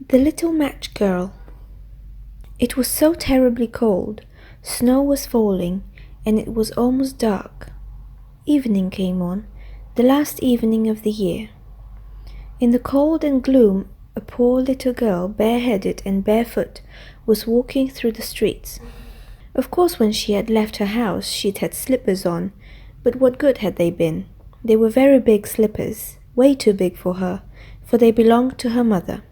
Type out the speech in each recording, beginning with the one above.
The Little Match Girl. It was so terribly cold. Snow was falling, and it was almost dark. Evening came on, the last evening of the year. In the cold and gloom, a poor little girl, bareheaded and barefoot, was walking through the streets. Of course, when she had left her house, she'd had slippers on, but what good had they been? They were very big slippers, way too big for her, for they belonged to her mother.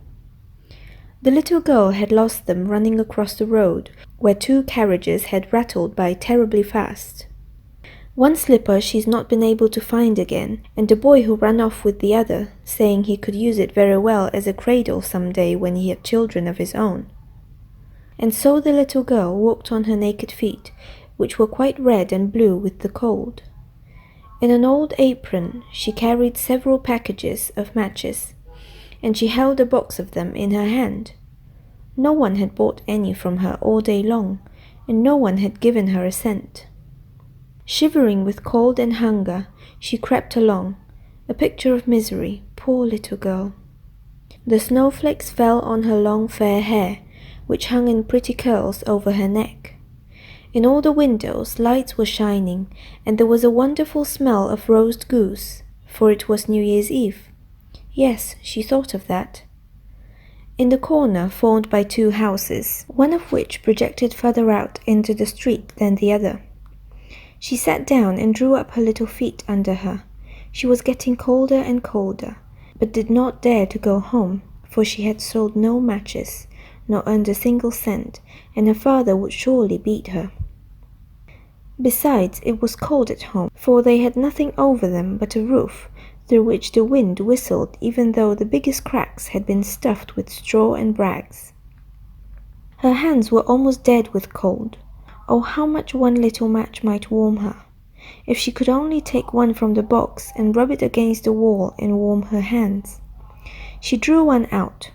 The little girl had lost them running across the road, where two carriages had rattled by terribly fast. One slipper she's not been able to find again, and the boy who ran off with the other, saying he could use it very well as a cradle some day when he had children of his own. And so the little girl walked on her naked feet, which were quite red and blue with the cold. In an old apron she carried several packages of matches, and she held a box of them in her hand. No one had bought any from her all day long, and no one had given her a cent. Shivering with cold and hunger, she crept along, a picture of misery, poor little girl. The snowflakes fell on her long fair hair, which hung in pretty curls over her neck. In all the windows lights were shining, and there was a wonderful smell of roast goose, for it was New Year's Eve. Yes, she thought of that. In the corner formed by two houses, one of which projected further out into the street than the other, she sat down and drew up her little feet under her. She was getting colder and colder, but did not dare to go home, for she had sold no matches, nor earned a single cent, and her father would surely beat her. Besides, it was cold at home, for they had nothing over them but a roof, through which the wind whistled even though the biggest cracks had been stuffed with straw and rags. Her hands were almost dead with cold. Oh, how much one little match might warm her! If she could only take one from the box and rub it against the wall and warm her hands. She drew one out.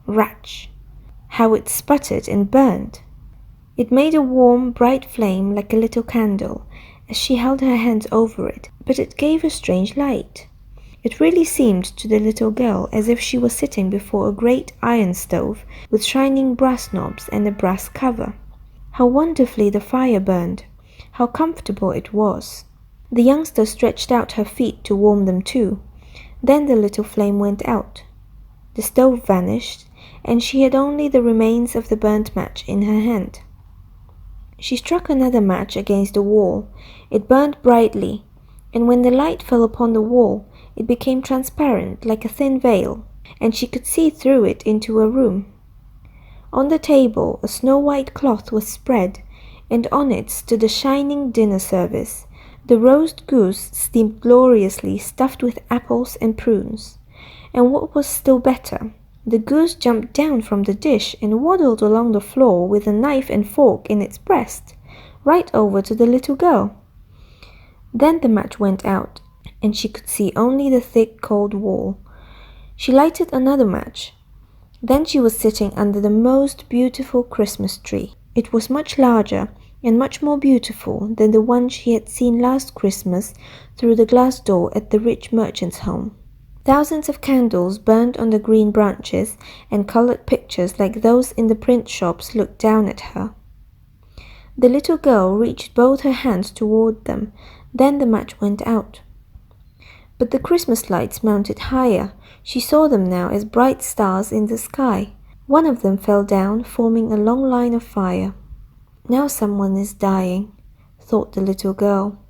Ratch! How it sputtered and burned! It made a warm, bright flame like a little candle as she held her hands over it, but it gave a strange light. It really seemed to the little girl as if she was sitting before a great iron stove with shining brass knobs and a brass cover. How wonderfully the fire burned! How comfortable it was! The youngster stretched out her feet to warm them too. Then the little flame went out. The stove vanished, and she had only the remains of the burnt match in her hand. She struck another match against the wall. It burned brightly, and when the light fell upon the wall, it became transparent like a thin veil, and she could see through it into a room. On the table a snow-white cloth was spread, and on it stood a shining dinner service. The roast goose steamed gloriously, stuffed with apples and prunes. And what was still better, the goose jumped down from the dish and waddled along the floor with a knife and fork in its breast, right over to the little girl. Then the match went out, and she could see only the thick, cold wall. She lighted another match. Then she was sitting under the most beautiful Christmas tree. It was much larger and much more beautiful than the one she had seen last Christmas through the glass door at the rich merchant's home. Thousands of candles burned on the green branches, and colored pictures like those in the print shops looked down at her. The little girl reached both her hands toward them. Then the match went out. But the Christmas lights mounted higher. She saw them now as bright stars in the sky. One of them fell down, forming a long line of fire. Now someone is dying, thought the little girl,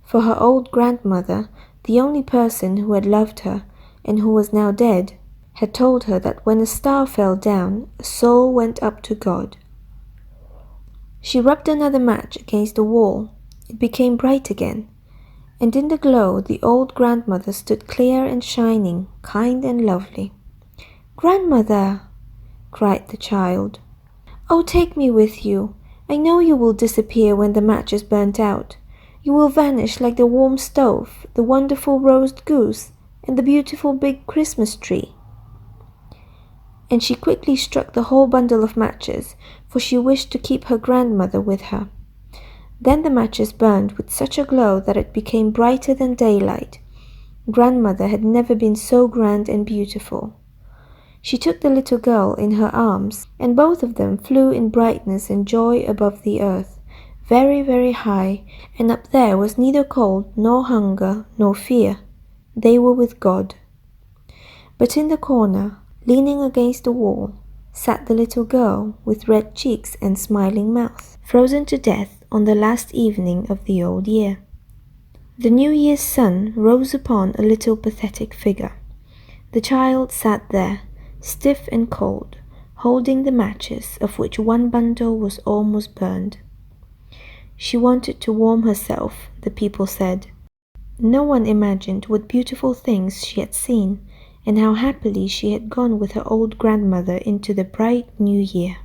for her old grandmother, the only person who had loved her and who was now dead, had told her that when a star fell down, a soul went up to God. She rubbed another match against the wall. It became bright again, and in the glow the old grandmother stood clear and shining, kind and lovely. "Grandmother!" cried the child. "Oh, take me with you. I know you will disappear when the match is burnt out. You will vanish like the warm stove, the wonderful roast goose, and the beautiful big Christmas tree." And she quickly struck the whole bundle of matches, for she wished to keep her grandmother with her. Then the matches burned with such a glow that it became brighter than daylight. Grandmother had never been so grand and beautiful. She took the little girl in her arms, and both of them flew in brightness and joy above the earth, very, very high, and up there was neither cold, nor hunger, nor fear. They were with God. But in the corner, leaning against the wall, sat the little girl with red cheeks and smiling mouth, frozen to death on the last evening of the old year. The New Year's sun rose upon a little pathetic figure. The child sat there, stiff and cold, holding the matches, of which one bundle was almost burned. She wanted to warm herself, the people said. No one imagined what beautiful things she had seen, and how happily she had gone with her old grandmother into the bright new year.